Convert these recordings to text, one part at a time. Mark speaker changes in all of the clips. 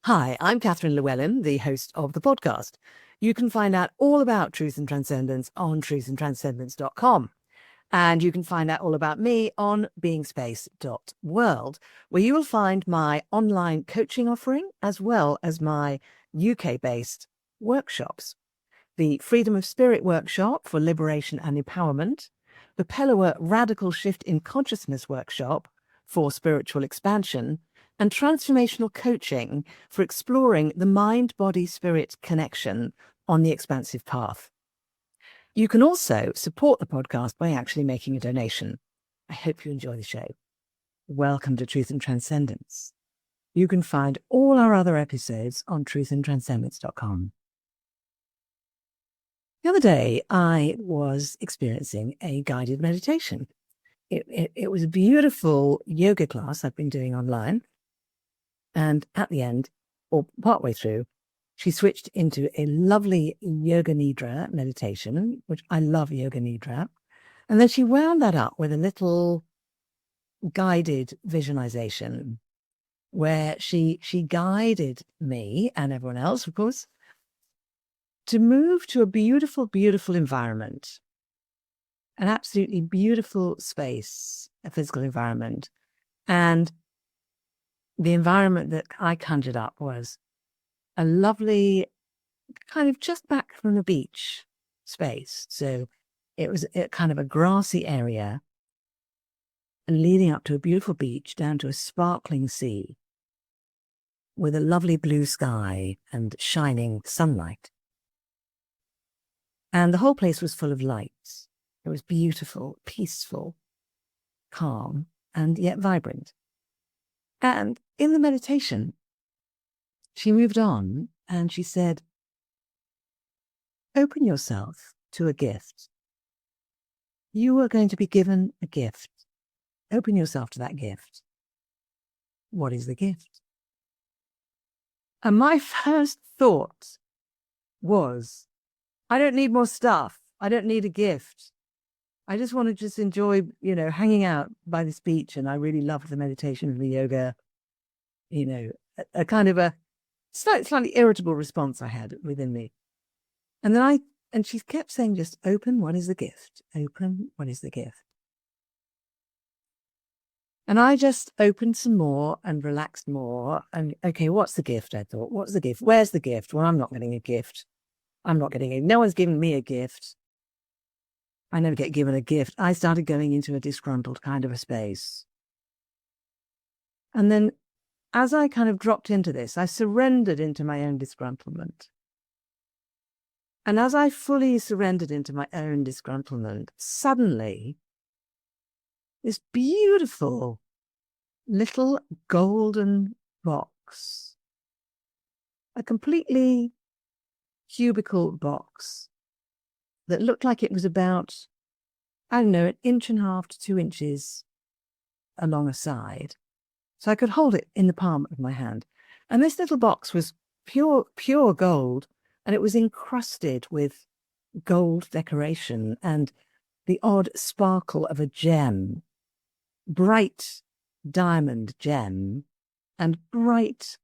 Speaker 1: Hi, I'm Catherine Llewellyn, the host of the podcast. You can find out all about Truth and Transcendence on truthandtranscendence.com. And you can find out all about me on beingspace.world, where you will find my online coaching offering as well as my UK-based workshops. The Freedom of Spirit workshop for liberation and empowerment, the Pellower Radical Shift in Consciousness workshop for spiritual expansion, and transformational coaching for exploring the mind-body-spirit connection on the expansive path. You can also support the podcast by actually making a donation. I hope you enjoy the show. Welcome to Truth and Transcendence. You can find all our other episodes on truthandtranscendence.com. The other day, I was experiencing a guided meditation. It was a beautiful yoga class I've been doing online. And at the end, or partway through, she switched into a lovely Yoga Nidra meditation, which I love Yoga Nidra. And then she wound that up with a little guided visualization where she guided me and everyone else, of course, to move to a beautiful, beautiful environment, an absolutely beautiful space, a physical environment. And the environment that I conjured up was a lovely kind of just back from the beach space. So it was kind of a grassy area and leading up to a beautiful beach down to a sparkling sea with a lovely blue sky and shining sunlight. And the whole place was full of lights. It was beautiful, peaceful, calm, and yet vibrant. And in the meditation, she moved on and she said, open yourself to a gift. You are going to be given a gift. Open yourself to that gift. What is the gift? And my first thought was, I don't need more stuff. I don't need a gift. I just want to just enjoy, hanging out by this beach. And I really loved the meditation and the yoga, a kind of a slightly irritable response I had within me. And then she kept saying, just open, what is the gift? Open, what is the gift? And I just opened some more and relaxed more. And okay, what's the gift? I thought, what's the gift? Where's the gift? Well, I'm not getting a gift. No one's giving me a gift. I never get given a gift. I started going into a disgruntled kind of a space. And then as I kind of dropped into this, I surrendered into my own disgruntlement. And as I fully surrendered into my own disgruntlement, suddenly this beautiful little golden box, a completely cubical box that looked like it was about, I don't know, 1.5 inches to 2 inches along a side. So I could hold it in the palm of my hand. And this little box was pure gold, and it was encrusted with gold decoration and the odd sparkle of a gem, bright diamond gem, and bright,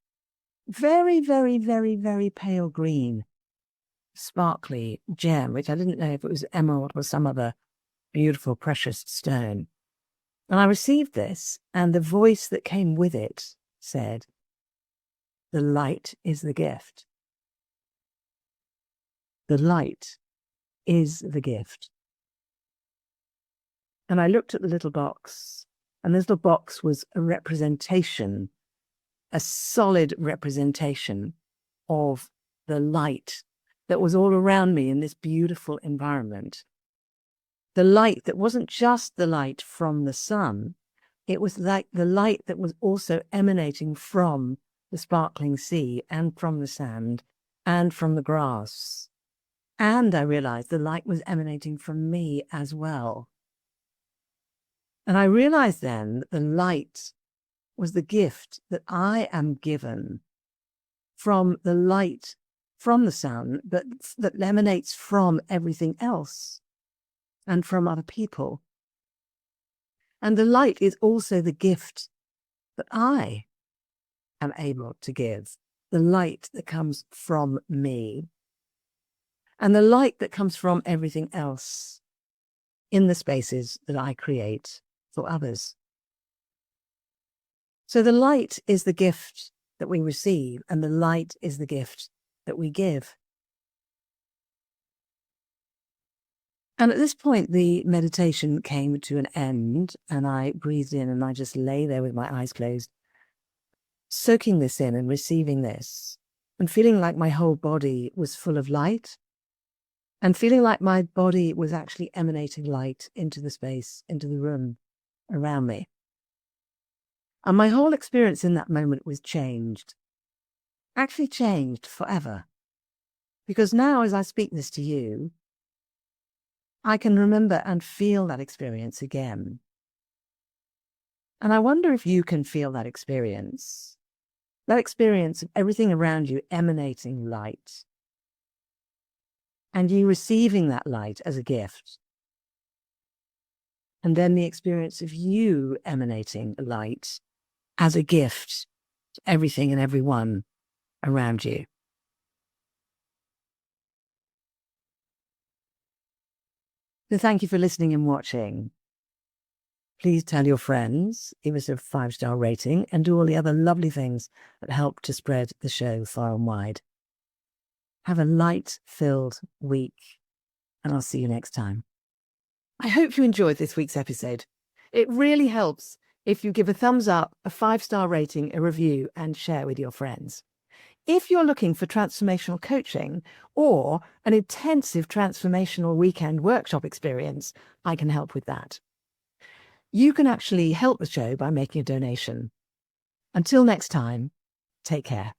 Speaker 1: very, very, very, very pale green, sparkly gem, which I didn't know if it was emerald or some other beautiful, precious stone. And I received this, and the voice that came with it said, the light is the gift. The light is the gift. And I looked at the little box, and this little box was a representation, a solid representation of the light that was all around me in this beautiful environment. The light that wasn't just the light from the sun, it was like the light that was also emanating from the sparkling sea and from the sand and from the grass. And I realized the light was emanating from me as well. And I realized then that the light was the gift that I am given from the light from the sun, but that emanates from everything else and from other people. And the light is also the gift that I am able to give the light that comes from me and the light that comes from everything else in the spaces that I create for others. So the light is the gift that we receive, and the light is the gift that we give. And at this point, the meditation came to an end, and I breathed in, and I just lay there with my eyes closed, soaking this in and receiving this, and feeling like my whole body was full of light, and feeling like my body was actually emanating light into the space, into the room around me. And my whole experience in that moment was changed, actually changed forever. Because now, as I speak this to you, I can remember and feel that experience again. And I wonder if you can feel that experience of everything around you emanating light, and you receiving that light as a gift. And then the experience of you emanating light as a gift to everything and everyone around you. So thank you for listening and watching. Please tell your friends, give us a 5-star rating, and do all the other lovely things that help to spread the show far and wide. Have a light-filled week, and I'll see you next time. I hope you enjoyed this week's episode. It really helps if you give a thumbs up, a 5-star rating, a review, and share with your friends. If you're looking for transformational coaching or an intensive transformational weekend workshop experience, I can help with that. You can actually help the show by making a donation. Until next time, take care.